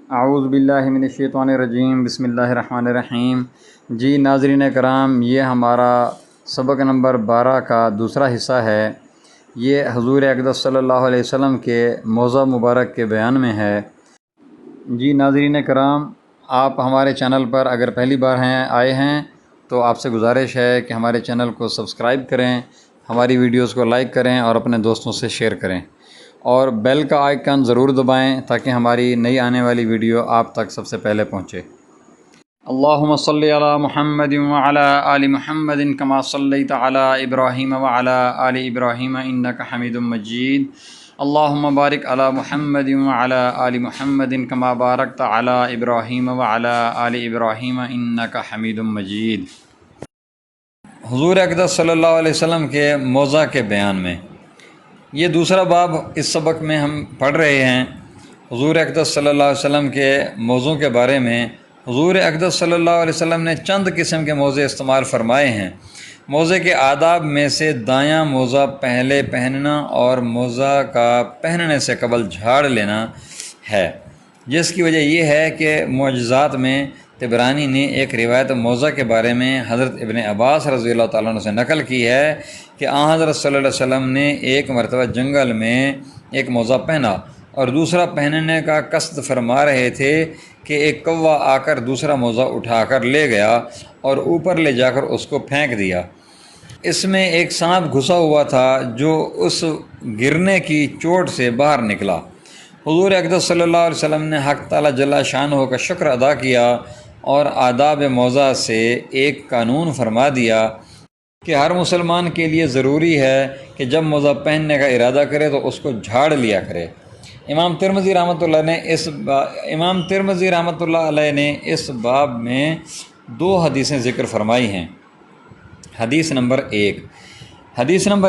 اعوذ باللہ من الشیطان الرجیم، بسم اللہ الرحمن الرحیم۔ جی ناظرین کرام، یہ ہمارا سبق نمبر 12 کا دوسرا حصہ ہے۔ یہ حضور اقدس صلی اللہ علیہ وسلم کے موضع مبارک کے بیان میں ہے۔ جی ناظرین کرام، آپ ہمارے چینل پر اگر پہلی بار آئے ہیں تو آپ سے گزارش ہے کہ ہمارے چینل کو سبسکرائب کریں، ہماری ویڈیوز کو لائک کریں اور اپنے دوستوں سے شیئر کریں، اور بیل کا آئیکن ضرور دبائیں تاکہ ہماری نئی آنے والی ویڈیو آپ تک سب سے پہلے پہنچے۔ اللہم صلی علی محمد وعلی آل محمد کما صلیت علی ابراہیم وعلی آل ابراہیم انک حمید مجید۔ اللہم بارک علی محمد وعلی آل محمد کما بارکت علی ابراہیم وعلی آل ابراہیم انک حمید مجید۔ حضور اقدس صلی اللہ علیہ وسلم کے موضع کے بیان میں یہ دوسرا باب اس سبق میں ہم پڑھ رہے ہیں۔ حضور اقدس صلی اللہ علیہ وسلم کے موضوع کے بارے میں حضور اقدس صلی اللہ علیہ وسلم نے چند قسم کے موضع استعمال فرمائے ہیں۔ موضع کے آداب میں سے دایاں موضع پہلے پہننا اور موضع کا پہننے سے قبل جھاڑ لینا ہے، جس کی وجہ یہ ہے کہ معجزات میں طبرانی نے ایک روایت موضع کے بارے میں حضرت ابن عباس رضی اللہ تعالیٰ عنہ سے نقل کی ہے کہ حضرت صلی اللہ علیہ وسلم نے ایک مرتبہ جنگل میں ایک موضع پہنا اور دوسرا پہننے کا قصد فرما رہے تھے کہ ایک کوا آ کر دوسرا موضع اٹھا کر لے گیا اور اوپر لے جا کر اس کو پھینک دیا۔ اس میں ایک سانپ گھسا ہوا تھا جو اس گرنے کی چوٹ سے باہر نکلا۔ حضور اقدس صلی اللہ علیہ وسلم نے حق تعالیٰ جل شانہ کا شکر ادا کیا اور آداب موضع سے ایک قانون فرما دیا کہ ہر مسلمان کے لیے ضروری ہے کہ جب موضع پہننے کا ارادہ کرے تو اس کو جھاڑ لیا کرے۔ امام ترمذی رحمۃ اللہ علیہ نے اس باب میں 2 حدیثیں ذکر فرمائی ہیں۔ حدیث نمبر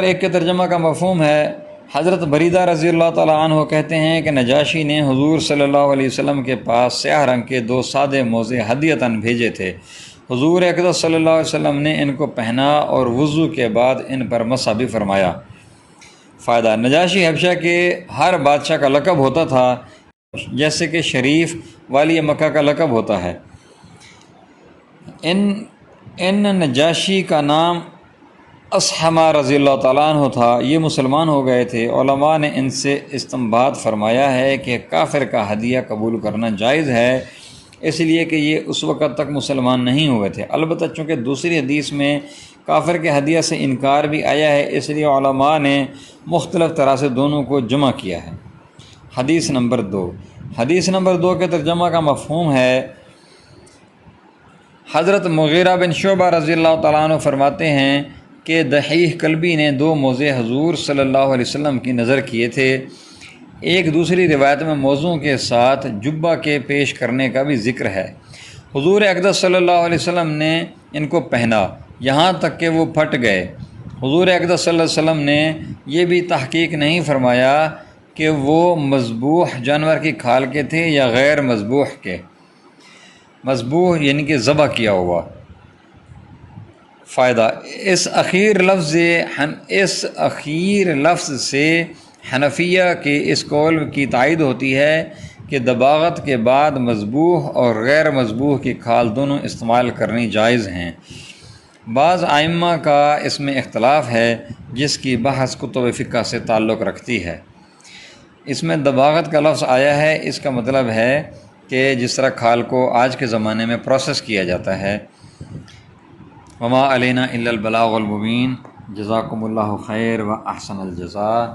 1 کے ترجمہ کا مفہوم ہے۔ حضرت بریدہ رضی اللہ تعالیٰ عنہ کہتے ہیں کہ نجاشی نے حضور صلی اللہ علیہ وسلم کے پاس سیاہ رنگ کے 2 سادے موزے ہدیتاً بھیجے تھے۔ حضور اقدس صلی اللہ علیہ وسلم نے ان کو پہنا اور وضو کے بعد ان پر مسح بھی فرمایا۔ فائدہ: نجاشی حبشہ کے ہر بادشاہ کا لقب ہوتا تھا، جیسے کہ شریف والی مکہ کا لقب ہوتا ہے۔ ان نجاشی کا نام اصحمہ رضی اللہ تعالیٰ عنہ تھا۔ یہ مسلمان ہو گئے تھے۔ علماء نے ان سے استنباط فرمایا ہے کہ کافر کا ہدیہ قبول کرنا جائز ہے، اس لیے کہ یہ اس وقت تک مسلمان نہیں ہوئے تھے۔ البتہ چونکہ دوسری حدیث میں کافر کے ہدیہ سے انکار بھی آیا ہے، اس لیے علماء نے مختلف طرح سے دونوں کو جمع کیا ہے۔ حدیث نمبر 2 کے ترجمہ کا مفہوم ہے۔ حضرت مغیرہ بن شعبہ رضی اللہ تعالیٰ عنہ فرماتے ہیں کہ دحیح کلبی نے 2 موزے حضور صلی اللہ علیہ وسلم کی نظر کیے تھے۔ ایک دوسری روایت میں موزوں کے ساتھ جبہ کے پیش کرنے کا بھی ذکر ہے۔ حضور اقدس صلی اللہ علیہ وسلم نے ان کو پہنا یہاں تک کہ وہ پھٹ گئے۔ حضور اقدس صلی اللہ علیہ وسلم نے یہ بھی تحقیق نہیں فرمایا کہ وہ مذبوح جانور کی کھال کے تھے یا غیر مذبوح کے۔ مذبوح یعنی کہ ذبح کیا ہوا۔ فائدہ: اس اخیر لفظ سے حنفیہ کے اس قول کی تائید ہوتی ہے کہ دباغت کے بعد مذبوح اور غیر مذبوح کی کھال دونوں استعمال کرنی جائز ہیں۔ بعض ائمہ کا اس میں اختلاف ہے، جس کی بحث کتب فقہ سے تعلق رکھتی ہے۔ اس میں دباغت کا لفظ آیا ہے، اس کا مطلب ہے کہ جس طرح کھال کو آج کے زمانے میں پروسیس کیا جاتا ہے۔ وما علینا الا البلاغ المبین۔ جزاکم اللہ خیر و احسن الجزاء۔